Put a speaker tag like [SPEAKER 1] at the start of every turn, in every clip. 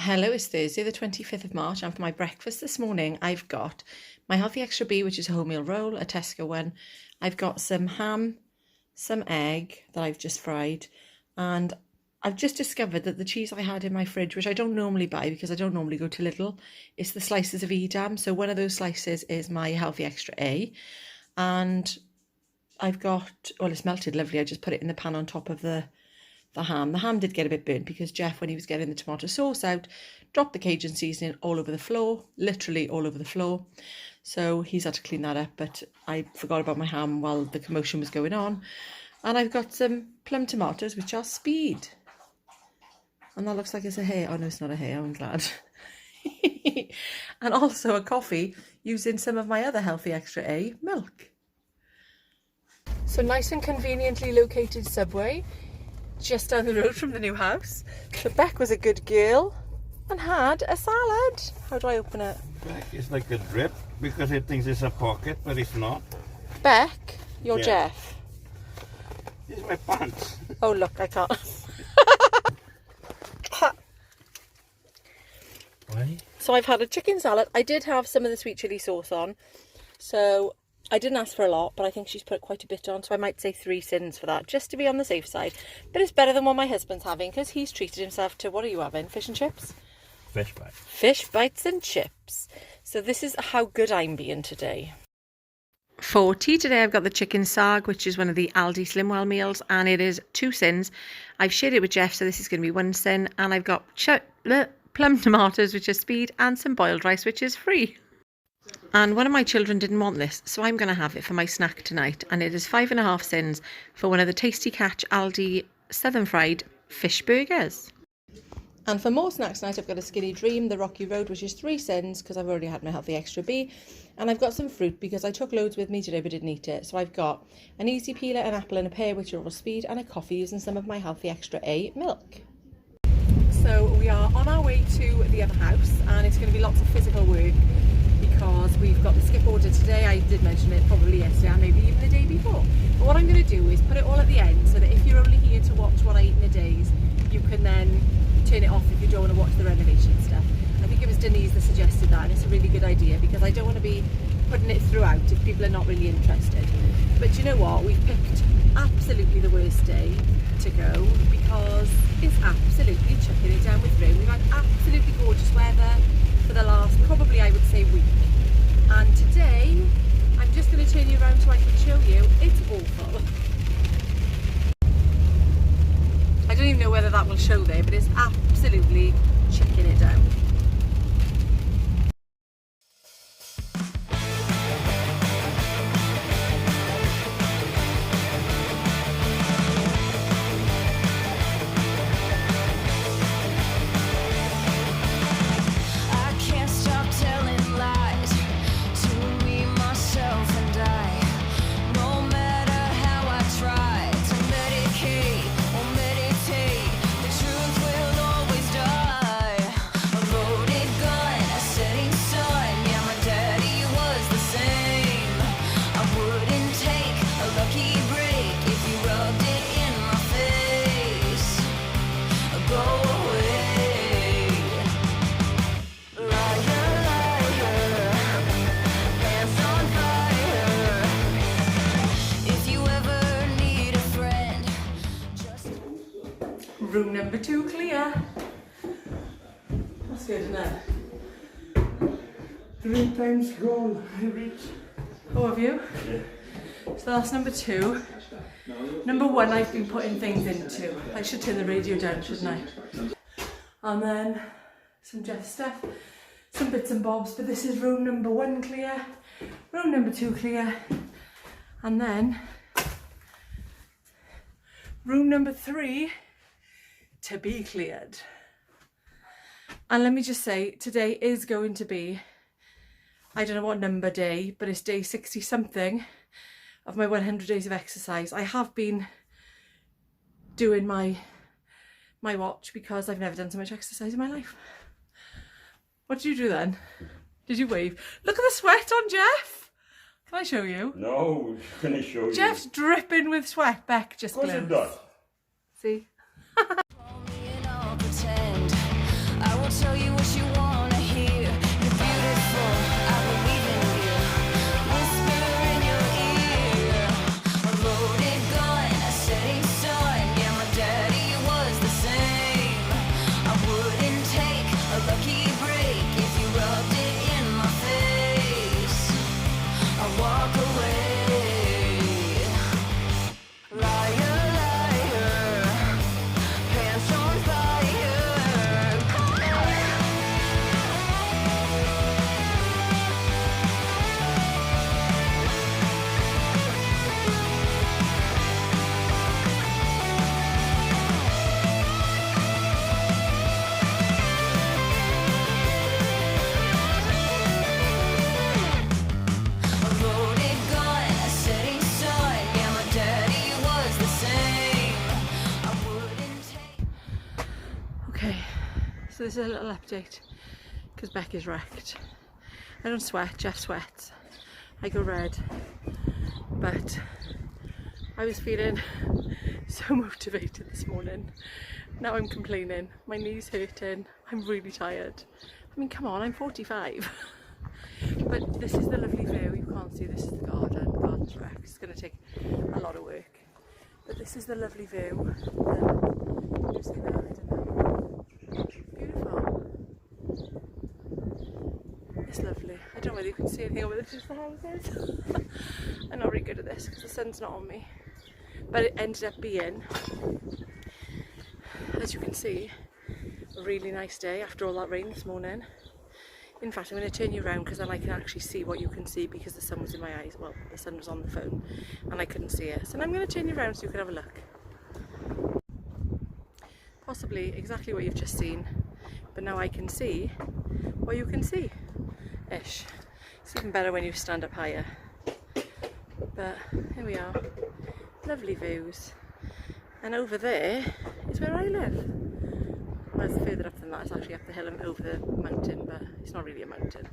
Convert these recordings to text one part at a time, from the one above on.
[SPEAKER 1] Hello, it's Thursday the 25th of March, and for my breakfast this morning I've got my Healthy Extra B, which is a wholemeal roll, a Tesco one. I've got some ham, some egg that I've just fried, and I've just discovered that the cheese I had in my fridge, which I don't normally buy because I don't normally go to Lidl, is the slices of Edam. So one of those slices is my Healthy Extra A, and I've got, well, it's melted lovely. I just put it in the pan on top of the ham. The ham did get a bit burnt because Jeff, when he was getting the tomato sauce out, dropped the Cajun seasoning all over the floor, literally all over the floor. So he's had to clean that up, but I forgot about my ham while the commotion was going on. And I've got some plum tomatoes, which are speed. And that looks like it's a hair. Oh no, it's not a hair, I'm glad. And also a coffee using some of my other Healthy Extra A milk. So nice and conveniently located Subway, just down the road from the new house. So Beck was a good girl and had a salad. How do I open it?
[SPEAKER 2] Beck is like a drip because it thinks it's a pocket, but it's not.
[SPEAKER 1] Beck, you're
[SPEAKER 2] Yeah.
[SPEAKER 1] Jeff.
[SPEAKER 2] It's my pants.
[SPEAKER 1] Oh look, I can't.
[SPEAKER 2] Why?
[SPEAKER 1] So I've had a chicken salad. I did have some of the sweet chilli sauce on. So I didn't ask for a lot, but I think she's put quite a bit on. So I might say 3 sins for that, just to be on the safe side. But it's better than what my husband's having because he's treated himself to, what are you having? Fish and chips?
[SPEAKER 2] Fish bites.
[SPEAKER 1] Fish bites and chips. So this is how good I'm being today. For tea today, I've got the chicken sag, which is one of the Aldi Slimwell meals, and it is 2 sins. I've shared it with Jeff, so this is going to be 1 sin. And I've got plum tomatoes, which is speed, and some boiled rice, which is free. And one of my children didn't want this, so I'm going to have it for my snack tonight. And it is 5.5 sins for one of the Tasty Catch Aldi Southern Fried fish burgers. And for more snacks tonight, I've got a Skinny Dream, the Rocky Road, which is 3 sins because I've already had my Healthy Extra B. And I've got some fruit because I took loads with me today but didn't eat it. So I've got an easy peeler, an apple and a pear, which are all speed, and a coffee using some of my Healthy Extra A milk. So we are on our way to the other house, and it's going to be lots of physical work because we've got the skip order today. I did mention it probably yesterday and maybe even the day before. But what I'm going to do is put it all at the end so that if you're only here to watch what I eat in a days, you can then turn it off if you don't want to watch the renovation stuff. I think it was Denise that suggested that, and it's a really good idea because I don't want to be putting it throughout if people are not really interested. But you know what? We've picked absolutely the worst day to go because it's absolutely chucking it down with rain. We've had absolutely gorgeous weather for the last, probably I would say, week. And today, I'm just going to turn you around so I can show you. It's awful. I don't even know whether that will show there, but it's absolutely chucking it down. Room number 2 clear. That's good, isn't it?
[SPEAKER 2] 3 times goal. I reached.
[SPEAKER 1] Oh, have you?
[SPEAKER 2] Yeah.
[SPEAKER 1] So that's number 2. Number 1 I've been putting things into. I should turn the radio down, shouldn't I? And then some Jeff stuff, some bits and bobs, but this is room number 1 clear, room number 2 clear, and then room number 3 to be cleared. And let me just say, today is going to be, I don't know what number day, but it's day 60 something of my 100 days of exercise. I have been doing my watch because I've never done so much exercise in my life. What did you do then? Did you wave? Look at the sweat on Jeff. Can I show you?
[SPEAKER 2] No, can I show you?
[SPEAKER 1] Jeff's dripping with sweat. Beck just
[SPEAKER 2] Of course it does.
[SPEAKER 1] See?
[SPEAKER 3] I will tell you
[SPEAKER 1] this is a little update because Beck is wrecked. I don't sweat, Jeff sweats. I go red. But I was feeling so motivated this morning. Now I'm complaining. My knee's hurting. I'm really tired. I mean, come on, I'm 45. But this is the lovely view. You can't see, this is the garden. The garden's wrecked. It's going to take a lot of work. But this is the lovely view. Can you see that? I don't know. Beautiful. It's lovely. I don't know whether you can see anything over there, just the houses. I'm not really good at this because the sun's not on me. But it ended up being, as you can see, a really nice day after all that rain this morning. In fact, I'm going to turn you around because then I can actually see what you can see because the sun was in my eyes. Well, the sun was on the phone and I couldn't see it. So now I'm going to turn you around so you can have a look. Possibly exactly what you've just seen, but now I can see what you can see. Ish. It's even better when you stand up higher. But here we are. Lovely views. And over there is where I live. Well, it's further up than that. It's actually up the hill and over the mountain, but it's not really a mountain.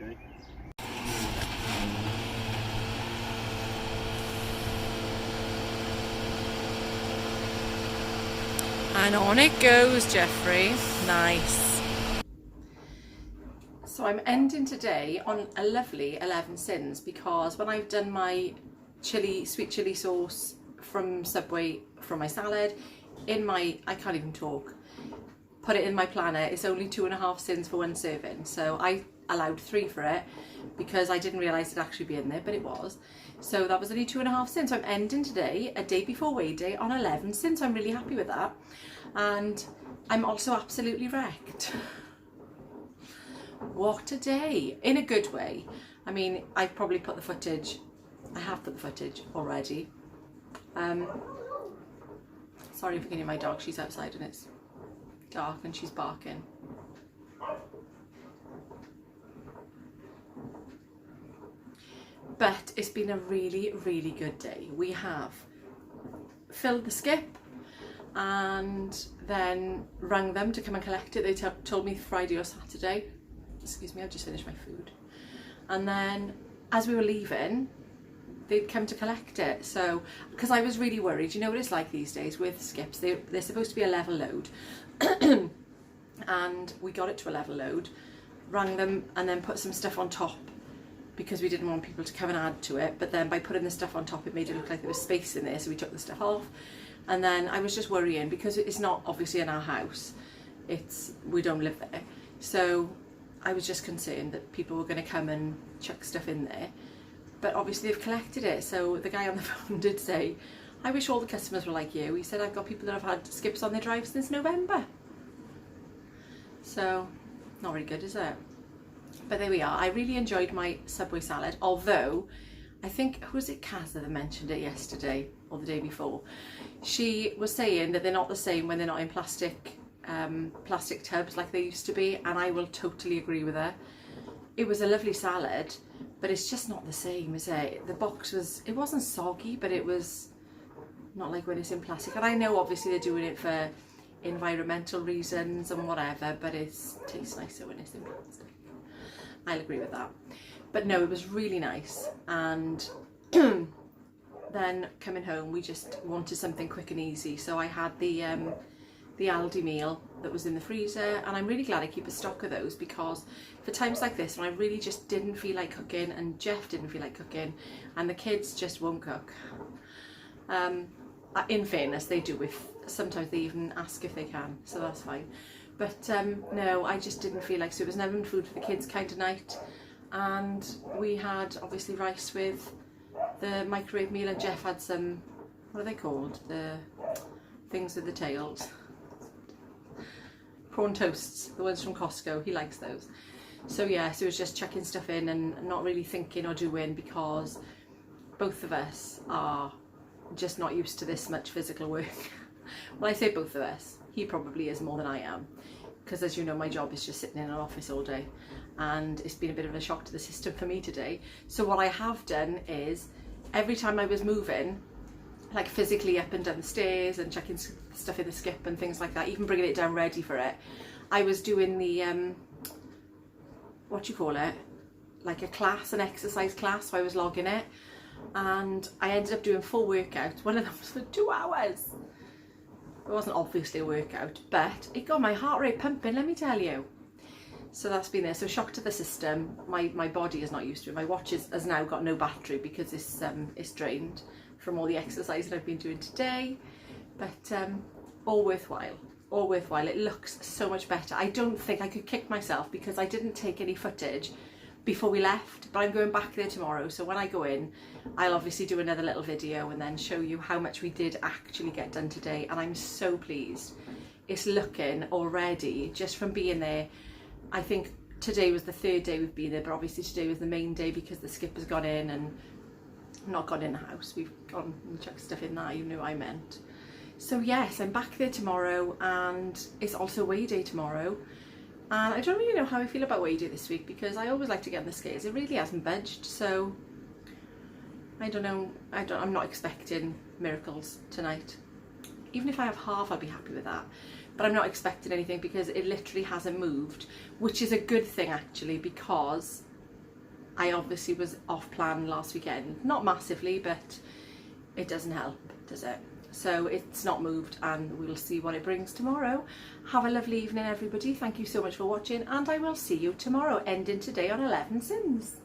[SPEAKER 2] Okay.
[SPEAKER 1] And on it goes, Jeffrey. Nice. So I'm ending today on a lovely 11 sins because when I've done my sweet chili sauce from Subway from my salad, I can't even talk, put it in my planner, it's only 2.5 sins for one serving. So I allowed 3 for it because I didn't realise it'd actually be in there, but it was. So that was only 2.5 sins. So I'm ending today, a day before weigh day, on 11 sins. So I'm really happy with that. And I'm also absolutely wrecked. What a day, in a good way. I mean, I've probably put the footage, I have put the footage already. Sorry if you can hear my dog, she's outside and it's dark and she's barking. But it's been a really, really good day. We have filled the skip and then rang them to come and collect it. They told me Friday or Saturday. Excuse me, I've just finished my food. And then as we were leaving, they'd come to collect it. So, because I was really worried, you know what it's like these days with skips, they're supposed to be a level load. And we got it to a level load, rang them and then put some stuff on top because we didn't want people to come and add to it. But then by putting the stuff on top, it made it look like there was space in there, so we took the stuff off. And then I was just worrying because it's not obviously in our house, we don't live there. So I was just concerned that people were going to come and chuck stuff in there. But obviously they've collected it. So the guy on the phone did say, I wish all the customers were like you. He said, I've got people that have had skips on their drive since November. So, not very good, is it? But there we are. I really enjoyed my Subway salad, although I think, who was it, Kaz that mentioned it yesterday or the day before? She was saying that they're not the same when they're not in plastic tubs like they used to be, and I will totally agree with her. It was a lovely salad, but it's just not the same, is it? The box it wasn't soggy, but it was not like when it's in plastic. And I know obviously they're doing it for environmental reasons and whatever, but it tastes nicer when it's in plastic. I'll agree with that. But no, it was really nice. And then coming home, we just wanted something quick and easy. So I had the Aldi meal that was in the freezer, and I'm really glad I keep a stock of those because for times like this when I really just didn't feel like cooking and Jeff didn't feel like cooking and the kids just won't cook. In fairness, they do, sometimes they even ask if they can, so that's fine. But no, I just didn't feel like, so it was never food for the kids kind of night. And we had obviously rice with the microwave meal, and Jeff had some, what are they called? The things with the tails. Prawn toasts, the ones from Costco, he likes those. So yeah, so it was just chucking stuff in and not really thinking or doing because both of us are just not used to this much physical work. Well, I say both of us, he probably is more than I am, because as you know, my job is just sitting in an office all day, and it's been a bit of a shock to the system for me today. So what I have done is, every time I was moving, like physically up and down the stairs and checking stuff in the skip and things like that, even bringing it down ready for it. I was doing the, what do you call it? Like a class, an exercise class, so I was logging it. And I ended up doing 4 workouts. One of them was for 2 hours. It wasn't obviously a workout, but it got my heart rate pumping, let me tell you. So that's been there. So shock to the system. My body is not used to it. My watch has now got no battery because it's drained from all the exercise that I've been doing today. But all worthwhile. All worthwhile. It looks so much better. I don't think I could kick myself because I didn't take any footage before we left, but I'm going back there tomorrow, so when I go in I'll obviously do another little video and then show you how much we did actually get done today, and I'm so pleased. It's looking already, just from being there. I think today was the 3rd day we've been there, but obviously today was the main day because the skip has gone in and not gone in the house, we've gone and chucked stuff in there, you know what I meant. So yes, I'm back there tomorrow, and it's also weigh day tomorrow. And I don't really know how I feel about weigh day this week because I always like to get on the scales. It really hasn't budged, so I don't know. I'm not expecting miracles tonight. Even if I have half, I'll be happy with that. But I'm not expecting anything because it literally hasn't moved, which is a good thing actually, because I obviously was off plan last weekend. Not massively, but it doesn't help, does it? So it's not moved, and we'll see what it brings tomorrow. Have a lovely evening everybody, thank you so much for watching, and I will see you tomorrow, ending today on 11 sins.